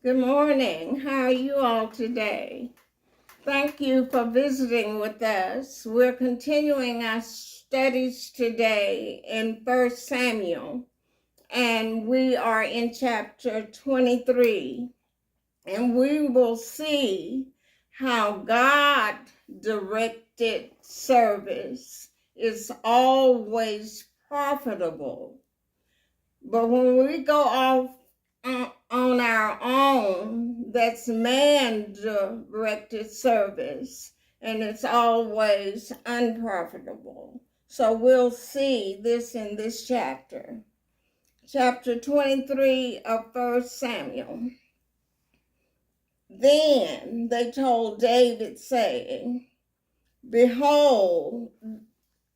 Good morning. How are you all today? Thank you for visiting with us. We're continuing our studies today in 1 Samuel, and we are in chapter 23. And we will see how God directed service is always profitable. But when we go off on our own, that's man-directed service, and it's always unprofitable. So we'll see this in this chapter. Chapter 23 of 1 Samuel. Then they told David, saying, behold,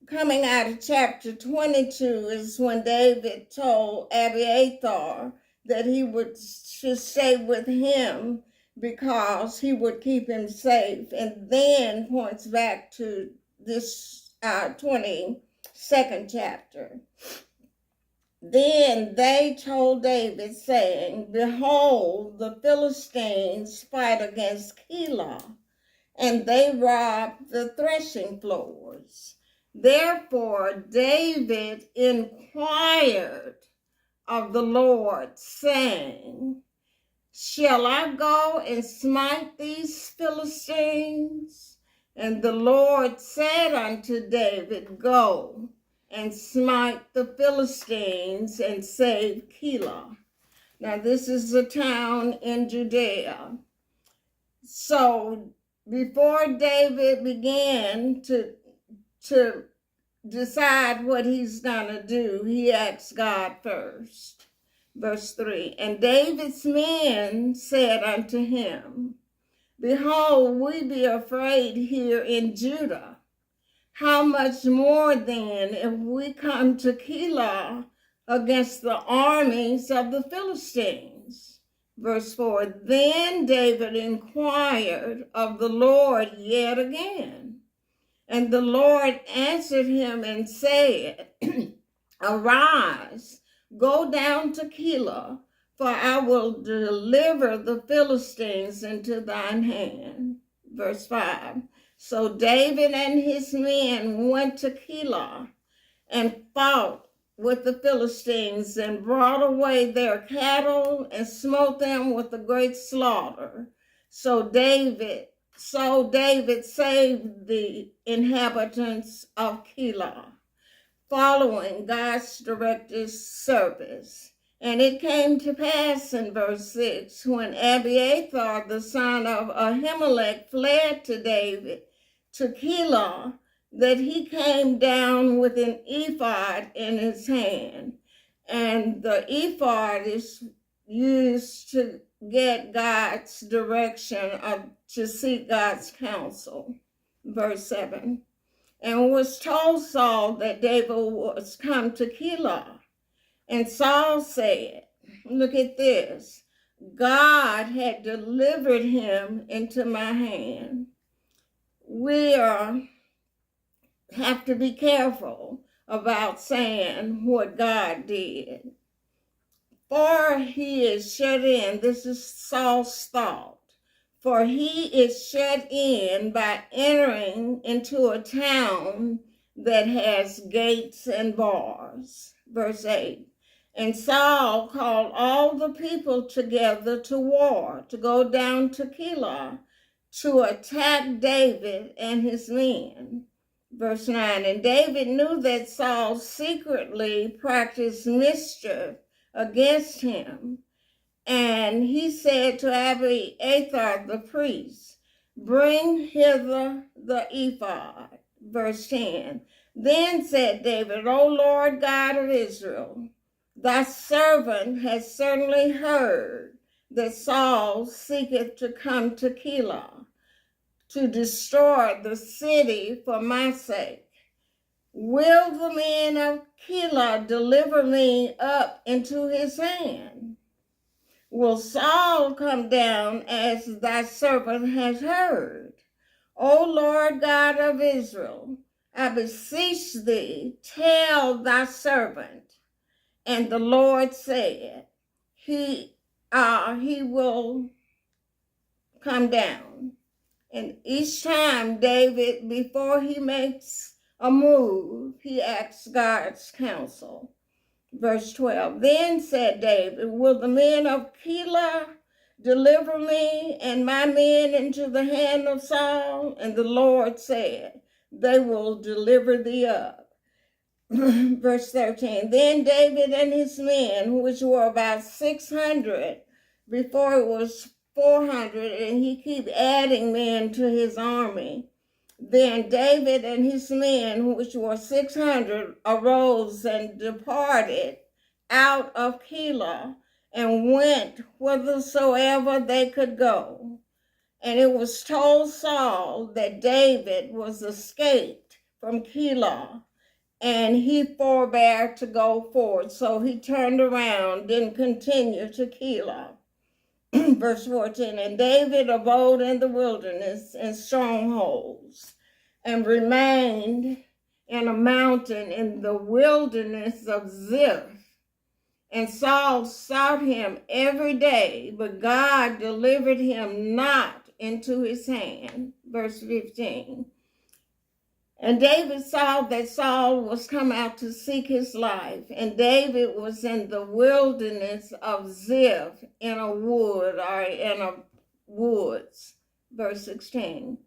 coming out of chapter 22 is when David told Abiathar that he should stay with him because he would keep him safe, and then points back to this 22nd chapter. Then they told David, saying, behold, the Philistines fight against Keilah, and they rob the threshing floors. Therefore David inquired of the Lord, saying, shall I go and smite these Philistines? And the Lord said unto David, go and smite the Philistines and save Keilah. Now this is a town in Judea. So before David began to decide what he's gonna do, he asked God first. Verse 3, and David's men said unto him, behold, we be afraid here in Judah. How much more then if we come to Keilah against the armies of the Philistines? Verse 4, then David inquired of the Lord yet again. And the Lord answered him and said, arise, go down to Keilah, for I will deliver the Philistines into thine hand. Verse 5, so David and his men went to Keilah and fought with the Philistines and brought away their cattle and smote them with a great slaughter. So David saved the inhabitants of Keilah, following God's directed service. And it came to pass in verse 6, when Abiathar the son of Ahimelech fled to David to Keilah, that he came down with an ephod in his hand. And the ephod is used to get God's direction, to seek God's counsel. Verse 7, and was told Saul that David was come to Keilah. And Saul said, look at this, God had delivered him into my hand. We have to be careful about saying what God did. For he is shut in, this is Saul's thought, for he is shut in by entering into a town that has gates and bars. Verse 8, and Saul called all the people together to war, to go down to Keilah, to attack David and his men. Verse 9, and David knew that Saul secretly practiced mischief against him. And he said to Abiathar the priest, bring hither the ephod. Verse 10, then said David, O Lord God of Israel, thy servant has certainly heard that Saul seeketh to come to Keilah, to destroy the city for my sake. Will the men of Keilah deliver me up into his hand? Will Saul come down as thy servant has heard? O Lord God of Israel, I beseech thee, tell thy servant. And the Lord said, he he will come down. And each time David, before he makes a move, he asks God's counsel. Verse 12, then said David, will the men of Keilah deliver me and my men into the hand of Saul? And the Lord said, they will deliver thee up. Verse 13, then David and his men, which were about 600, before it was 400, and he keep adding men to his army. Then David and his men, which were 600, arose and departed out of Keilah and went whithersoever they could go. And it was told Saul that David was escaped from Keilah, and he forbore to go forth. So he turned around and continued to Keilah. Verse 14, and David abode in the wilderness in strongholds and remained in a mountain in the wilderness of Ziph. And Saul sought him every day, but God delivered him not into his hand. Verse 15. And David saw that Saul was come out to seek his life, and David was in the wilderness of Ziph in a wood or in a woods. Verse 16.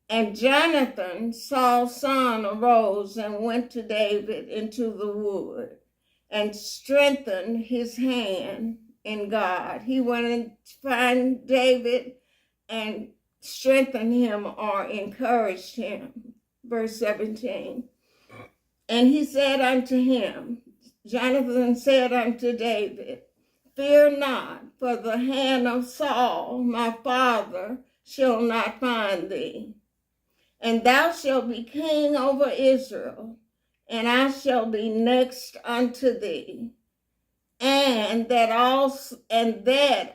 And Jonathan, Saul's son, arose and went to David into the wood and strengthened his hand in God. He went and found David and strengthened him or encouraged him. Verse 17, and he said unto him, Jonathan said unto David, fear not, for the hand of Saul, my father, shall not find thee. And thou shalt be king over Israel, and I shall be next unto thee. And that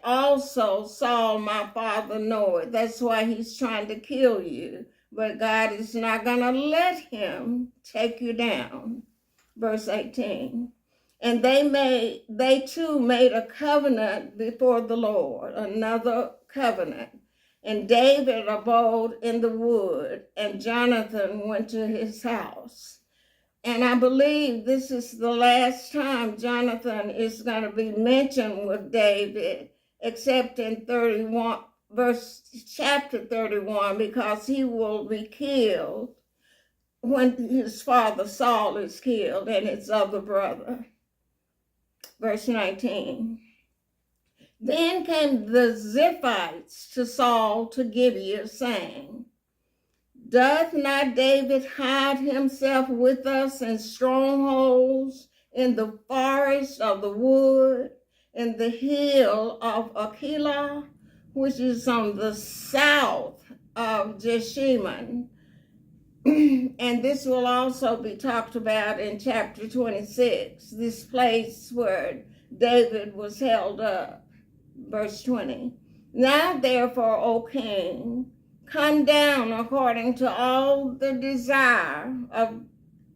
also Saul, my father, knoweth. That's why he's trying to kill you. But God is not going to let him take you down. Verse 18. And they too made a covenant before the Lord, another covenant. And David abode in the wood, and Jonathan went to his house. And I believe this is the last time Jonathan is going to be mentioned with David, except in chapter 31, because he will be killed when his father Saul is killed and his other brother. Verse 19. Then came the Ziphites to Saul to Gibeah, saying, doth not David hide himself with us in strongholds, in the forest of the wood, in the hill of Keilah, which is on the south of Jeshimon? And this will also be talked about in chapter 26, this place where David was held up. Verse 20. Now therefore, O king, come down according to all the desire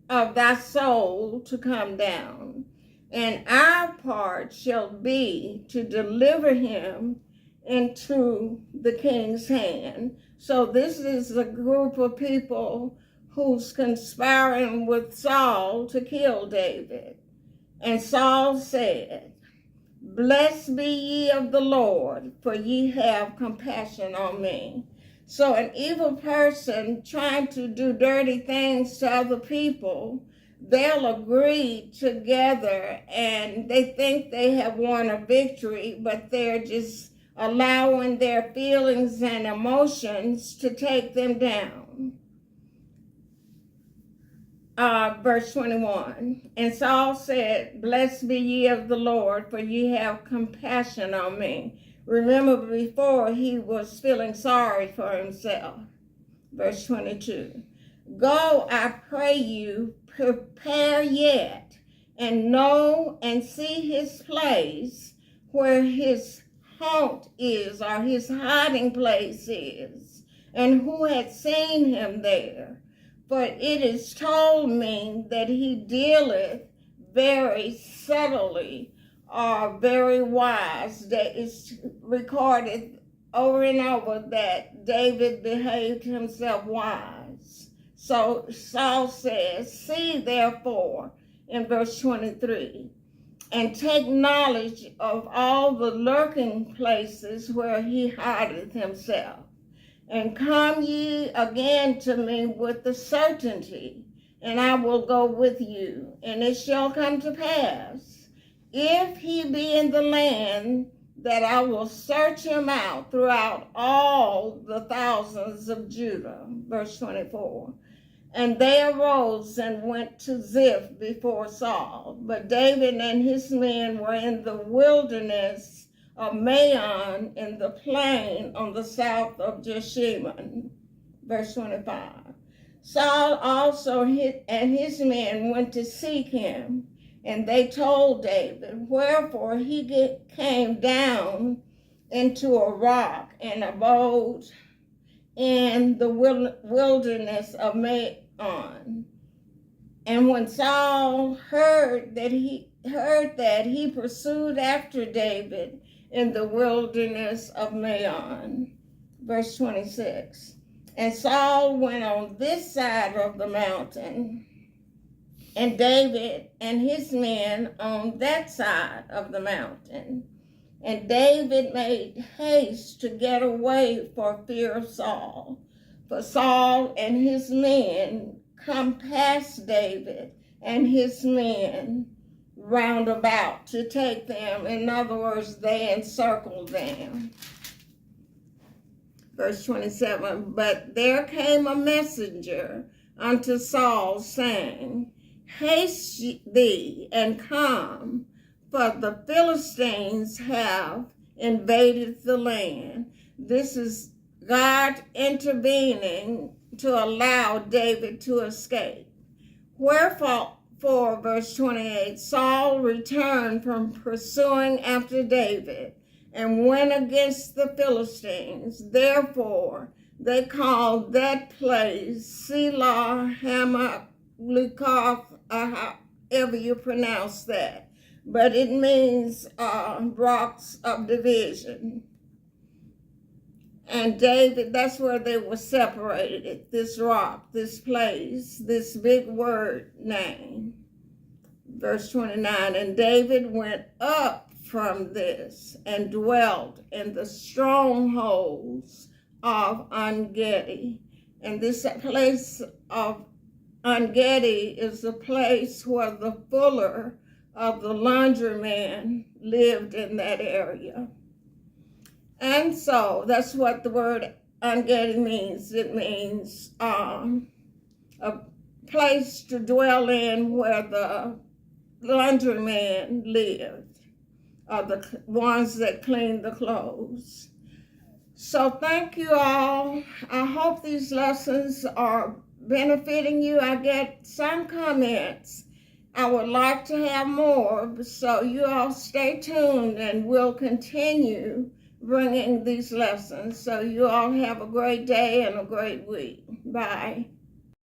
of thy soul to come down, and our part shall be to deliver him into the king's hand. So this is a group of people who's conspiring with Saul to kill David. And Saul said, blessed be ye of the Lord, for ye have compassion on me. So an evil person trying to do dirty things to other people, they'll agree together and they think they have won a victory, but they're just allowing their feelings and emotions to take them down. Verse 21, and Saul said, blessed be ye of the Lord, for ye have compassion on me. Remember, before he was feeling sorry for himself. Verse 22, go, I pray you, prepare yet, and know and see his place where his haunt is, or his hiding place is, and who had seen him there. For it is told me that he dealeth very subtly are very wise. It's recorded over and over that David behaved himself wise. So Saul says, "See therefore," in verse 23, "and take knowledge of all the lurking places where he hideth himself. And come ye again to me with the certainty, and I will go with you. And it shall come to pass, if he be in the land, that I will search him out throughout all the thousands of Judah." Verse 24. "And they arose and went to Ziph before Saul. But David and his men were in the wilderness of Maon, in the plain on the south of Jeshimon." Verse 25. "Saul also and his men went to seek him, and they told David, wherefore he came down into a rock and abode in the wilderness of Maon. And when Saul heard that, he pursued after David in the wilderness of Maon." Verse 26. "And Saul went on this side of the mountain, and David and his men on that side of the mountain. And David made haste to get away for fear of Saul. For Saul and his men come past David and his men round about to take them." In other words, they encircled them. Verse 27. "But there came a messenger unto Saul, saying, Haste thee and come, for the Philistines have invaded the land." This is God intervening to allow David to escape. "Wherefore," verse 28, "Saul returned from pursuing after David and went against the Philistines. Therefore they called that place Selah Hamalukoth," however you pronounce that. But it means rocks of division. And David, that's where they were separated, this rock, this place, this big word name. Verse 29, "And David went up from this and dwelt in the strongholds of En-gedi." And this place of En-gedi is the place where the fuller of the laundryman lived in that area. And so that's what the word En-gedi means. It means a place to dwell in where the laundryman lived, or the ones that clean the clothes. So thank you all. I hope these lessons are benefiting you. I get some comments. I would like to have more, so you all stay tuned and we'll continue bringing these lessons. So you all have a great day and a great week. Bye.